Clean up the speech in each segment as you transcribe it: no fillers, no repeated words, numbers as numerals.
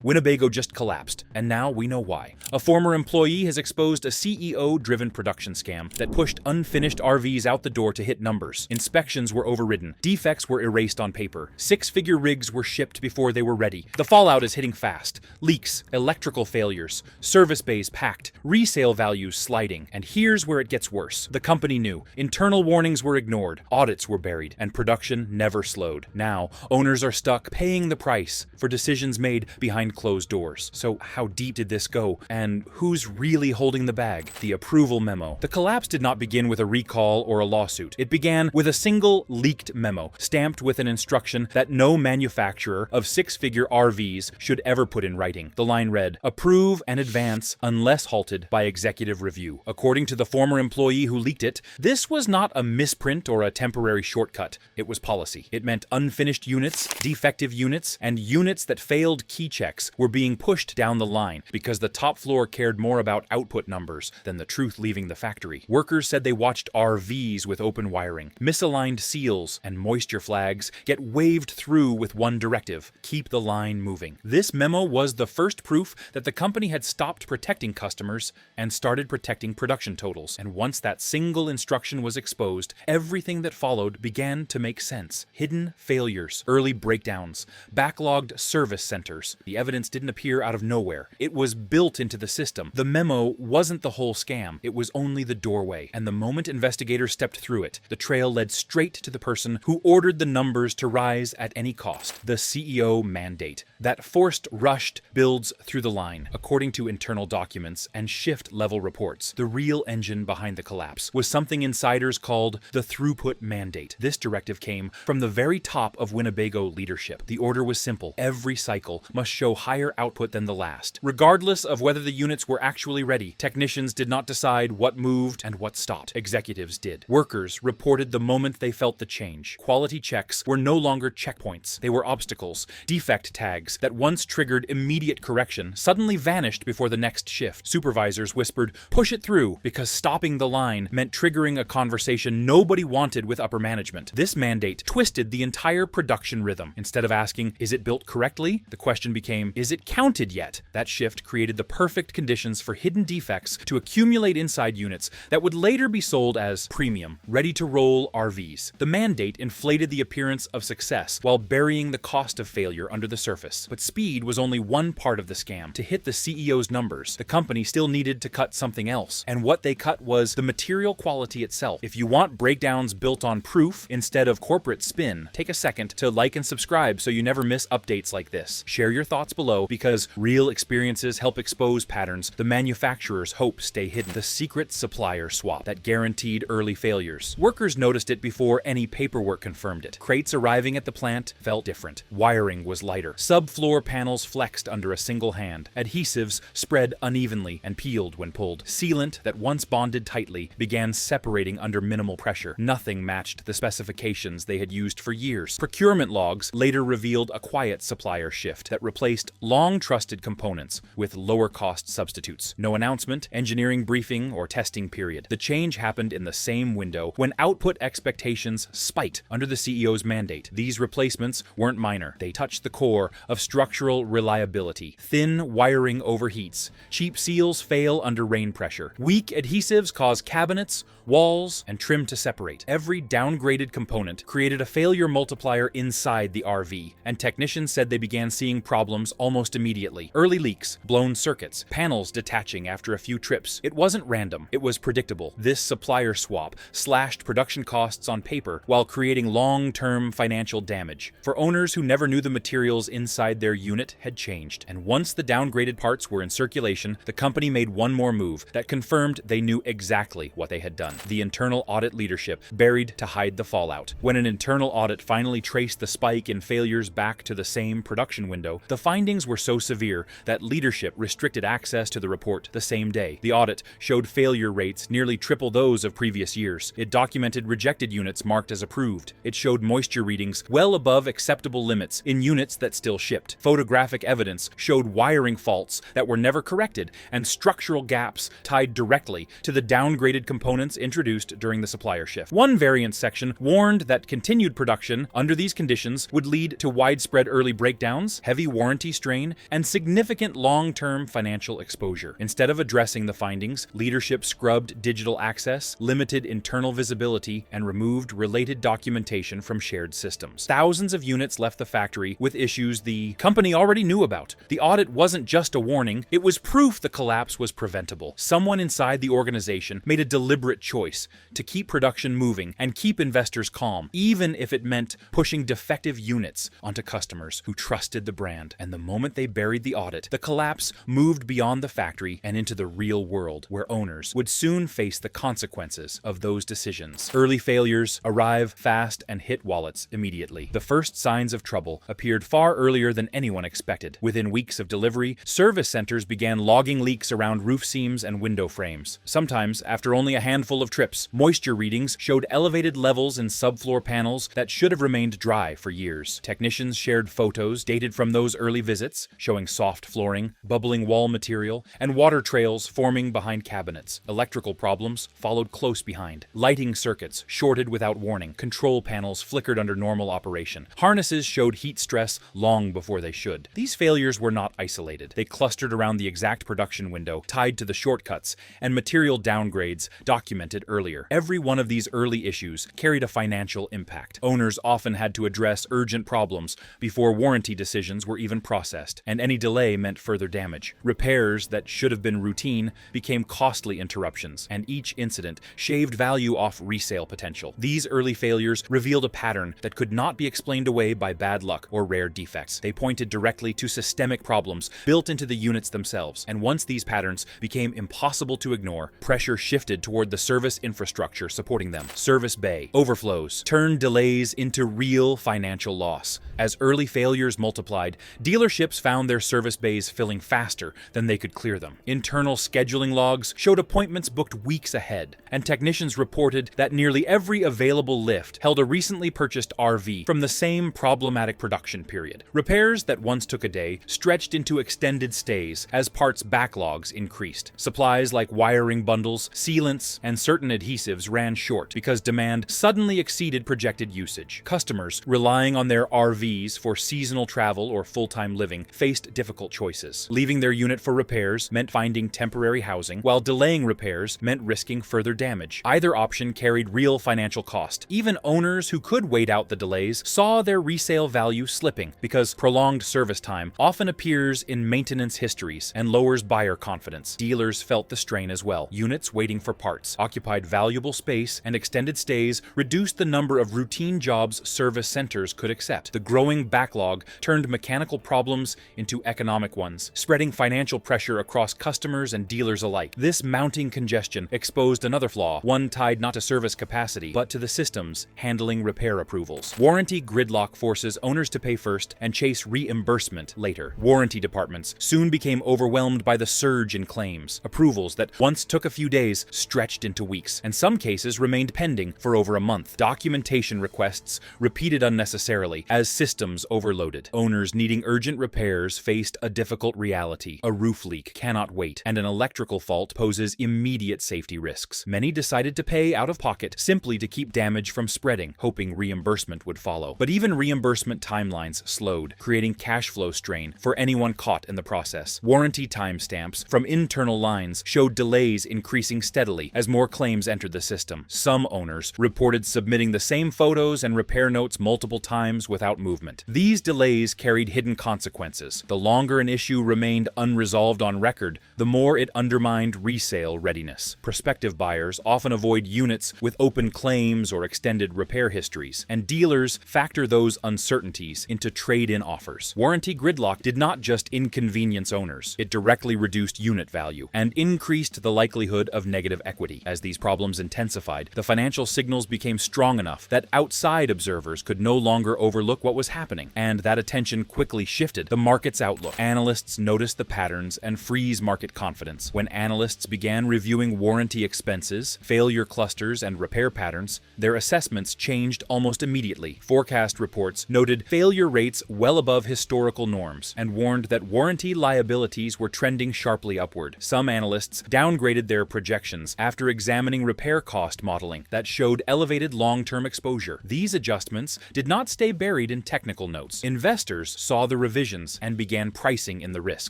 Winnebago just collapsed, and now we know why. A former employee has exposed a CEO-driven production scam that pushed unfinished R-Vees out the door to hit numbers. Inspections were overridden. Defects were erased on paper. Six-figure rigs were shipped before they were ready. The fallout is hitting fast. Leaks, electrical failures, service bays packed, resale values sliding. And here's where it gets worse. The company knew. Internal warnings were ignored. Audits were buried, and production never slowed. Now, owners are stuck paying the price for decisions made behind closed doors. So how deep did this go? And who's really holding the bag? The approval memo. The collapse did not begin with a recall or a lawsuit. It began with a single leaked memo, stamped with an instruction that no manufacturer of six-figure R-Vees should ever put in writing. The line read, "Approve and advance unless halted by executive review." According to the former employee who leaked it, this was not a misprint or a temporary shortcut. It was policy. It meant unfinished units, defective units, and units that failed key checks were being pushed down the line because the top floor cared more about output numbers than the truth leaving the factory. Workers said they watched R-Vees with open wiring, misaligned seals, and moisture flags get waved through with one directive: keep the line moving. This memo was the first proof that the company had stopped protecting customers and started protecting production totals. And once that single instruction was exposed, everything that followed began to make sense. Hidden failures, early breakdowns, backlogged service centers. The evidence didn't appear out of nowhere. It was built into the system. The memo wasn't the whole scam. It was only the doorway. And the moment investigators stepped through it, the trail led straight to the person who ordered the numbers to rise at any cost. The CEO mandate. That forced, rushed builds through the line. According to internal documents and shift-level reports, the real engine behind the collapse was something insiders called the throughput mandate. This directive came from the very top of Winnebago leadership. The order was simple. Every cycle must show higher output than the last. Regardless of whether the units were actually ready, technicians did not decide what moved and what stopped. Executives did. Workers reported the moment they felt the change. Quality checks were no longer checkpoints. They were obstacles. Defect tags that once triggered immediate correction suddenly vanished before the next shift. Supervisors whispered, "Push it through," because stopping the line meant triggering a conversation nobody wanted with upper management. This mandate twisted the entire production rhythm. Instead of asking, "Is it built correctly?" the question became, "Is it counted yet?" That shift created the perfect conditions for hidden defects to accumulate inside units that would later be sold as premium, ready-to-roll R-Vees. The mandate inflated the appearance of success while burying the cost of failure under the surface. But speed was only one part of the scam. To hit the CEO's numbers, the company still needed to cut something else. And what they cut was the material quality itself. If you want breakdowns built on proof instead of corporate spin, take a second to like and subscribe so you never miss updates like this. Share your thoughts below, because real experiences help expose patterns the manufacturers hope stay hidden. The secret supplier swap that guaranteed early failures. Workers noticed it before any paperwork confirmed it. Crates arriving at the plant felt different. Wiring was lighter. Subfloor panels flexed under a single hand. Adhesives spread unevenly and peeled when pulled. Sealant that once bonded tightly began separating under minimal pressure. Nothing matched the specifications they had used for years. Procurement logs later revealed a quiet supplier shift that replaced long-trusted components with lower-cost substitutes. No announcement, engineering briefing, or testing period. The change happened in the same window when output expectations spiked under the CEO's mandate. These replacements weren't minor. They touched the core of structural reliability. Thin wiring overheats. Cheap seals fail under rain pressure. Weak adhesives cause cabinets, walls, and trim to separate. Every downgraded component created a failure multiplier inside the R-V, and technicians said they began seeing problems almost immediately. Early leaks, blown circuits, panels detaching after a few trips. It wasn't random. It was predictable. This supplier swap slashed production costs on paper while creating long-term financial damage. For owners who never knew the materials inside their unit had changed. And once the downgraded parts were in circulation, the company made one more move that confirmed they knew exactly what they had done. The internal audit leadership buried to hide the fallout. When an internal audit finally traced the spike in failures back to the same production window, the findings were so severe that leadership restricted access to the report the same day. The audit showed failure rates nearly triple those of previous years. It documented rejected units marked as approved. It showed moisture readings well above acceptable limits in units that still shipped. Photographic evidence showed wiring faults that were never corrected and structural gaps tied directly to the downgraded components in introduced during the supplier shift. One variant section warned that continued production under these conditions would lead to widespread early breakdowns, heavy warranty strain, and significant long-term financial exposure. Instead of addressing the findings, leadership scrubbed digital access, limited internal visibility, and removed related documentation from shared systems. Thousands of units left the factory with issues the company already knew about. The audit wasn't just a warning, it was proof the collapse was preventable. Someone inside the organization made a deliberate choice to keep production moving and keep investors calm, even if it meant pushing defective units onto customers who trusted the brand. And the moment they buried the audit, the collapse moved beyond the factory and into the real world, where owners would soon face the consequences of those decisions. Early failures arrive fast and hit wallets immediately. The first signs of trouble appeared far earlier than anyone expected. Within weeks of delivery, service centers began logging leaks around roof seams and window frames. Sometimes, after only a handful of trips, moisture readings showed elevated levels in subfloor panels that should have remained dry for years. Technicians shared photos dated from those early visits, showing soft flooring, bubbling wall material, and water trails forming behind cabinets. Electrical problems followed close behind. Lighting circuits shorted without warning. Control panels flickered under normal operation. Harnesses showed heat stress long before they should. These failures were not isolated. They clustered around the exact production window, tied to the shortcuts and material downgrades documented earlier. Every one of these early issues carried a financial impact. Owners often had to address urgent problems before warranty decisions were even processed, and any delay meant further damage. Repairs that should have been routine became costly interruptions, and each incident shaved value off resale potential. These early failures revealed a pattern that could not be explained away by bad luck or rare defects. They pointed directly to systemic problems built into the units themselves, and once these patterns became impossible to ignore, pressure shifted toward the service infrastructure supporting them. Service bay overflows turned delays into real financial loss. As early failures multiplied, dealerships found their service bays filling faster than they could clear them. Internal scheduling logs showed appointments booked weeks ahead, and technicians reported that nearly every available lift held a recently purchased R-V from the same problematic production period. Repairs that once took a day stretched into extended stays as parts backlogs increased. Supplies like wiring bundles, sealants, and certain adhesives ran short because demand suddenly exceeded projected usage. Customers relying on their R-Vees for seasonal travel or full-time living faced difficult choices. Leaving their unit for repairs meant finding temporary housing, while delaying repairs meant risking further damage. Either option carried real financial cost. Even owners who could wait out the delays saw their resale value slipping because prolonged service time often appears in maintenance histories and lowers buyer confidence. Dealers felt the strain as well. Units waiting for parts occupied valuable space, and extended stays reduced the number of routine jobs service centers could accept. The growing backlog turned mechanical problems into economic ones, spreading financial pressure across customers and dealers alike. This mounting congestion exposed another flaw, one tied not to service capacity, but to the systems handling repair approvals. Warranty gridlock forces owners to pay first and chase reimbursement later. Warranty departments soon became overwhelmed by the surge in claims. Approvals that once took a few days stretched into weeks, and some cases remained pending for over a month. Documentation requests repeated unnecessarily as systems overloaded. Owners needing urgent repairs faced a difficult reality. A roof leak cannot wait, and an electrical fault poses immediate safety risks. Many decided to pay out of pocket simply to keep damage from spreading, hoping reimbursement would follow. But even reimbursement timelines slowed, creating cash flow strain for anyone caught in the process. Warranty timestamps from internal lines showed delays increasing steadily as more claims entered the system. Some owners reported submitting the same photos and repair notes multiple times without movement. These delays carried hidden consequences. The longer an issue remained unresolved on record, the more it undermined resale readiness. Prospective buyers often avoid units with open claims or extended repair histories, and dealers factor those uncertainties into trade-in offers. Warranty gridlock did not just inconvenience owners, it directly reduced unit value and increased the likelihood of negative equity. As these problems intensified, the financial signals became strong enough that outside observers could no longer overlook what was happening, and that attention quickly shifted the market's outlook. Analysts noticed the patterns and freeze market confidence. When analysts began reviewing warranty expenses, failure clusters, and repair patterns, their assessments changed almost immediately. Forecast reports noted failure rates well above historical norms and warned that warranty liabilities were trending sharply upward. Some analysts downgraded their projections after examining examining repair cost modeling that showed elevated long-term exposure. These adjustments did not stay buried in technical notes. Investors saw the revisions and began pricing in the risk.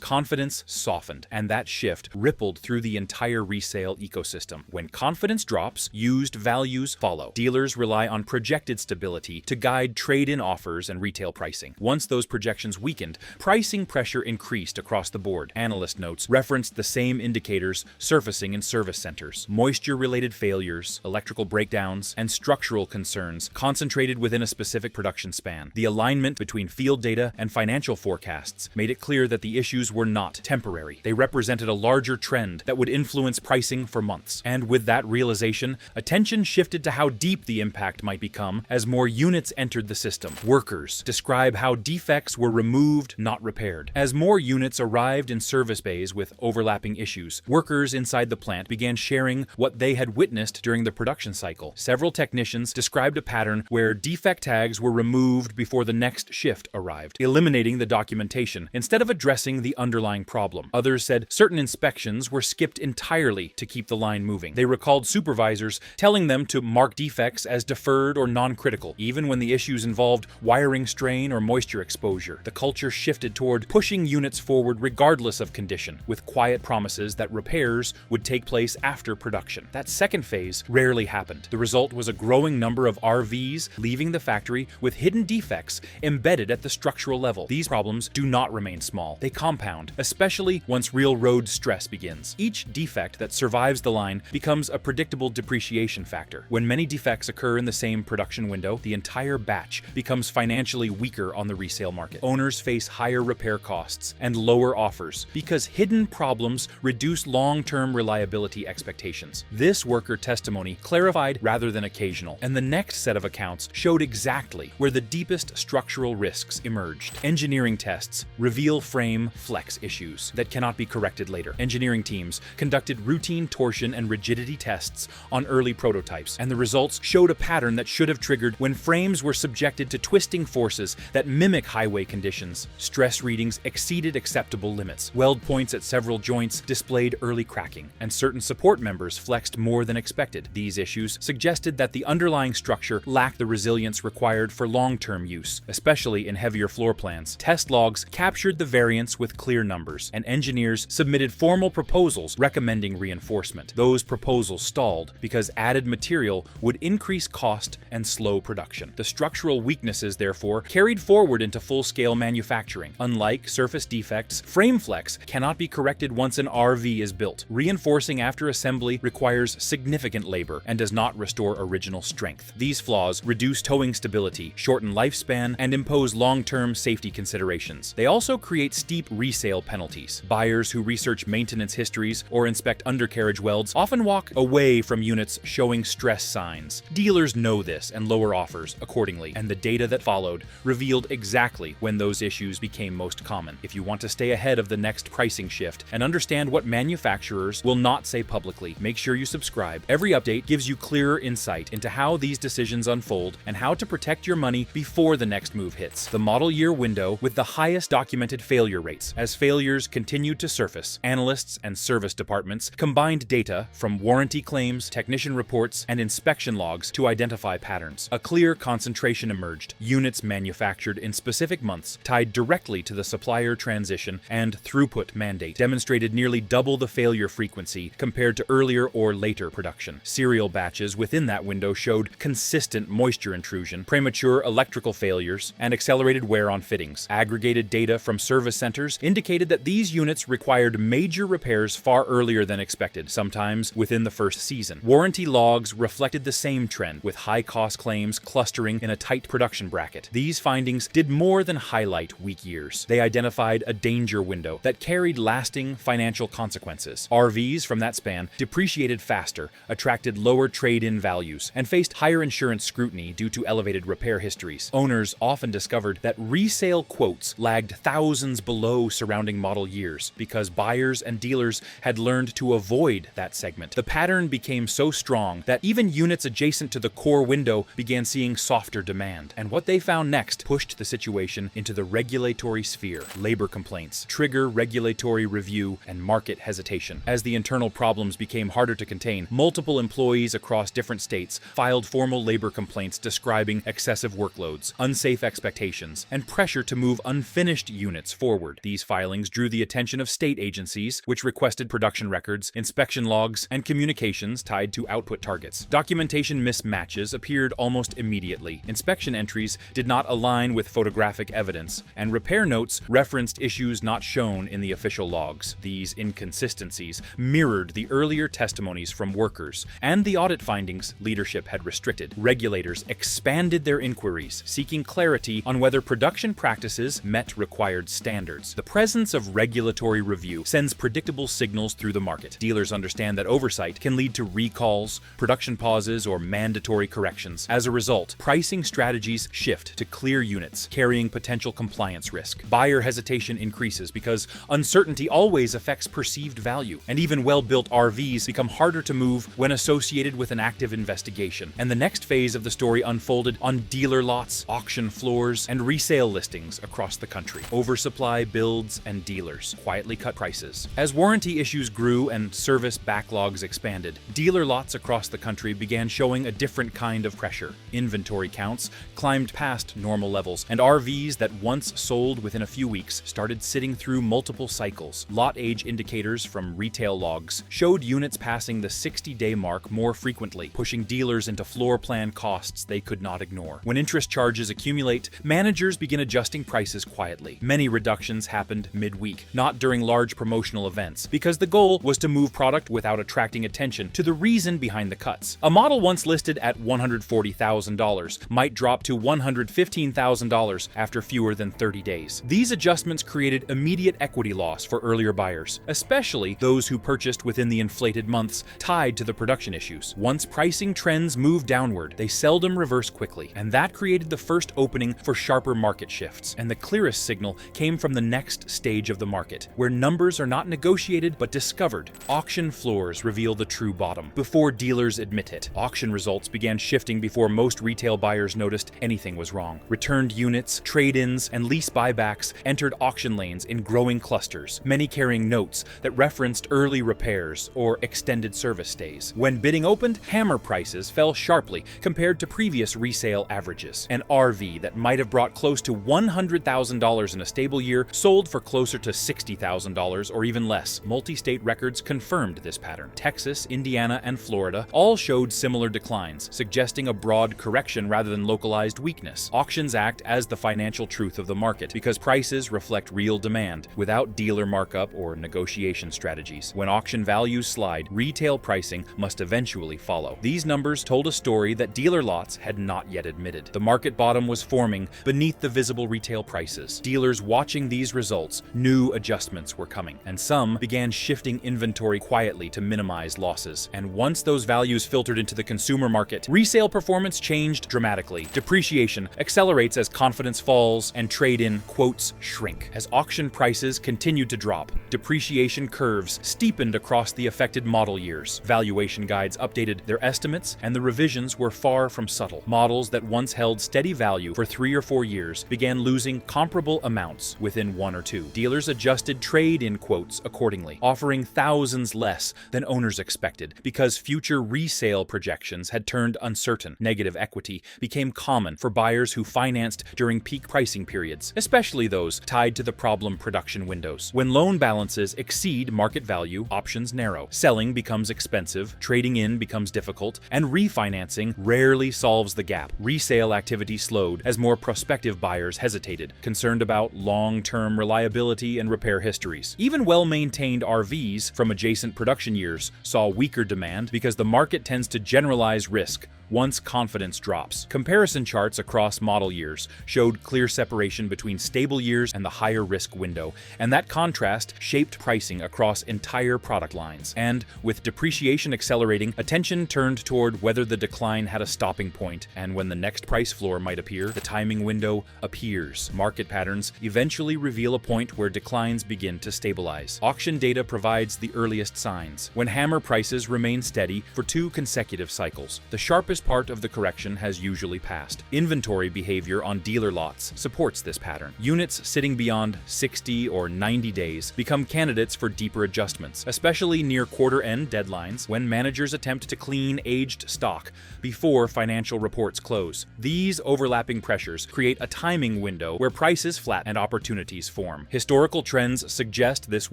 Confidence softened, and that shift rippled through the entire resale ecosystem. When confidence drops, used values follow. Dealers rely on projected stability to guide trade-in offers and retail pricing. Once those projections weakened, pricing pressure increased across the board. Analyst notes referenced the same indicators surfacing in service centers. Moisture-related failures, electrical breakdowns, and structural concerns concentrated within a specific production span. The alignment between field data and financial forecasts made it clear that the issues were not temporary. They represented a larger trend that would influence pricing for months. And with that realization, attention shifted to how deep the impact might become as more units entered the system. Workers describe how defects were removed, not repaired. As more units arrived in service bays with overlapping issues, workers inside the plant began sharing what they had witnessed during the production cycle. Several technicians described a pattern where defect tags were removed before the next shift arrived, eliminating the documentation instead of addressing the underlying problem. Others said certain inspections were skipped entirely to keep the line moving. They recalled supervisors telling them to mark defects as deferred or non-critical, even when the issues involved wiring strain or moisture exposure. The culture shifted toward pushing units forward regardless of condition, with quiet promises that repairs would take place after production. That second phase rarely happened. The result was a growing number of R-Vees leaving the factory with hidden defects embedded at the structural level. These problems do not remain small. They compound, especially once real road stress begins. Each defect that survives the line becomes a predictable depreciation factor. When many defects occur in the same production window, the entire batch becomes financially weaker on the resale market. Owners face higher repair costs and lower offers because hidden problems reduce long-term reliability expectations. This worker testimony clarified rather than occasional, and the next set of accounts showed exactly where the deepest structural risks emerged. Engineering tests reveal frame flex issues that cannot be corrected later. Engineering teams conducted routine torsion and rigidity tests on early prototypes, and the results showed a pattern that should have triggered when frames were subjected to twisting forces that mimic highway conditions. Stress readings exceeded acceptable limits. Weld points at several joints displayed early cracking, and certain support members flexed more than expected. These issues suggested that the underlying structure lacked the resilience required for long-term use, especially in heavier floor plans. Test logs captured the variance with clear numbers, and engineers submitted formal proposals recommending reinforcement. Those proposals stalled because added material would increase cost and slow production. The structural weaknesses, therefore, carried forward into full-scale manufacturing. Unlike surface defects, frame flex cannot be corrected once an R-V is built. Reinforcing after assembly requires significant labor and does not restore original strength. These flaws reduce towing stability, shorten lifespan, and impose long-term safety considerations. They also create steep resale penalties. Buyers who research maintenance histories or inspect undercarriage welds often walk away from units showing stress signs. Dealers know this and lower offers accordingly, and the data that followed revealed exactly when those issues became most common. If you want to stay ahead of the next pricing shift and understand what manufacturers will not say publicly, make sure you subscribe. Every update gives you clearer insight into how these decisions unfold and how to protect your money before the next move hits. The model year window with the highest documented failure rates. As failures continued to surface, analysts and service departments combined data from warranty claims, technician reports, and inspection logs to identify patterns. A clear concentration emerged. Units manufactured in specific months tied directly to the supplier transition and throughput mandate demonstrated nearly double the failure frequency compared to earlier or later production. Serial batches within that window showed consistent moisture intrusion, premature electrical failures, and accelerated wear on fittings. Aggregated data from service centers indicated that these units required major repairs far earlier than expected, sometimes within the first season. Warranty logs reflected the same trend, with high-cost claims clustering in a tight production bracket. These findings did more than highlight weak years. They identified a danger window that carried lasting financial consequences. R-Vees from that span depreciated faster, attracted lower trade-in values, and faced higher insurance scrutiny due to elevated repair histories. Owners often discovered that resale quotes lagged thousands below surrounding model years because buyers and dealers had learned to avoid that segment. The pattern became so strong that even units adjacent to the core window began seeing softer demand. And what they found next pushed the situation into the regulatory sphere. Labor complaints trigger regulatory review and market hesitation. As the internal problems became harder to contain. Multiple employees across different states filed formal labor complaints describing excessive workloads, unsafe expectations, and pressure to move unfinished units forward. These filings drew the attention of state agencies, which requested production records, inspection logs, and communications tied to output targets. Documentation mismatches appeared almost immediately. Inspection entries did not align with photographic evidence, and repair notes referenced issues not shown in the official logs. These inconsistencies mirrored the earlier testimonies from workers and the audit findings leadership had restricted. Regulators expanded their inquiries, seeking clarity on whether production practices met required standards. The presence of regulatory review sends predictable signals through the market. Dealers understand that oversight can lead to recalls, production pauses, or mandatory corrections. As a result, pricing strategies shift to clear units, carrying potential compliance risk. Buyer hesitation increases because uncertainty always affects perceived value, and even well-built R-Vees become harder to move when associated with an active investigation. And the next phase of the story unfolded on dealer lots, auction floors, and resale listings across the country. Oversupply builds and dealers quietly cut prices. As warranty issues grew and service backlogs expanded, dealer lots across the country began showing a different kind of pressure. Inventory counts climbed past normal levels, and R-Vees that once sold within a few weeks started sitting through multiple cycles. Lot age indicators from retail logs showed units passing the 60-day mark more frequently, pushing dealers into floor plan costs they could not ignore. When interest charges accumulate, managers begin adjusting prices quietly. Many reductions happened midweek, not during large promotional events, because the goal was to move product without attracting attention to the reason behind the cuts. A model once listed at $140,000 might drop to $115,000 after fewer than 30 days. These adjustments created immediate equity loss for earlier buyers, especially those who purchased within the inflated months tied to the production issues. Once pricing trends move downward, they seldom reverse quickly, and that created the first opening for sharper market shifts. And the clearest signal came from the next stage of the market, where numbers are not negotiated but discovered. Auction floors reveal the true bottom before dealers admit it. Auction results began shifting before most retail buyers noticed anything was wrong. Returned units, trade-ins, and lease buybacks entered auction lanes in growing clusters, many carrying notes that referenced early repairs or extended service stays. When bidding opened, hammer prices fell sharply compared to previous resale averages. An R-V that might have brought close to $100,000 in a stable year sold for closer to $60,000 or even less. Multi-state records confirmed this pattern. Texas, Indiana, and Florida all showed similar declines, suggesting a broad correction rather than localized weakness. Auctions act as the financial truth of the market because prices reflect real demand without dealer markup or negotiation strategies. When auction values slide, retail pricing must eventually follow. These numbers told a story that dealer lots had not yet admitted. The market bottom was forming beneath the visible retail prices. Dealers watching these results knew adjustments were coming, and some began shifting inventory quietly to minimize losses. And once those values filtered into the consumer market, resale performance changed dramatically. Depreciation accelerates as confidence falls and trade-in quotes shrink. As auction prices continued to drop, depreciation curves steepened across the affected model years. Valuation guides updated their estimates, and the revisions were far from subtle. Models that once held steady value for 3 or 4 years began losing comparable amounts within 1 or 2. Dealers adjusted trade-in quotes accordingly, offering thousands less than owners expected because future resale projections had turned uncertain. Negative equity became common for buyers who financed during peak pricing periods, especially those tied to the problem production windows. When loan balances exceed market value, options narrow. Selling becomes expensive, trading in becomes difficult, and refinancing rarely solves the gap. Resale activity slowed as more prospective buyers hesitated, concerned about long-term reliability and repair histories. Even well-maintained R-Vees from adjacent production years saw weaker demand because the market tends to generalize risk once confidence drops. Comparison charts across model years showed clear separation between stable years and the higher risk window, and that contrast shaped pricing across entire product lines. And with depreciation accelerating, attention turned toward whether the decline had a stopping point, and when the next price floor might appear, the timing window appears. Market patterns eventually reveal a point where declines begin to stabilize. Auction data provides the earliest signs. When hammer prices remain steady for 2 consecutive cycles, the sharpest hardest part of the correction has usually passed. Inventory behavior on dealer lots supports this pattern. Units sitting beyond 60 or 90 days become candidates for deeper adjustments, especially near quarter-end deadlines when managers attempt to clean aged stock before financial reports close. These overlapping pressures create a timing window where prices flatten and opportunities form. Historical trends suggest this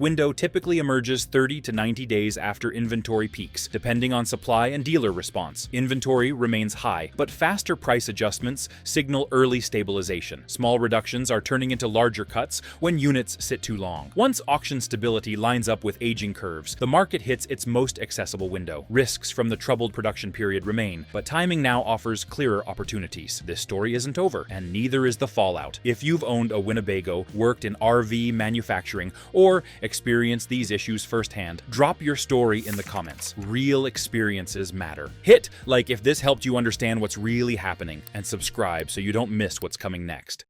window typically emerges 30 to 90 days after inventory peaks, depending on supply and dealer response. Inventory remains high, but faster price adjustments signal early stabilization. Small reductions are turning into larger cuts when units sit too long. Once auction stability lines up with aging curves, the market hits its most accessible window. Risks from the troubled production period remain, but timing now offers clearer opportunities. This story isn't over, and neither is the fallout. If you've owned a Winnebago, worked in RV manufacturing, or experienced these issues firsthand, drop your story in the comments. Real experiences matter. Hit like if this helped you understand what's really happening, and subscribe so you don't miss what's coming next.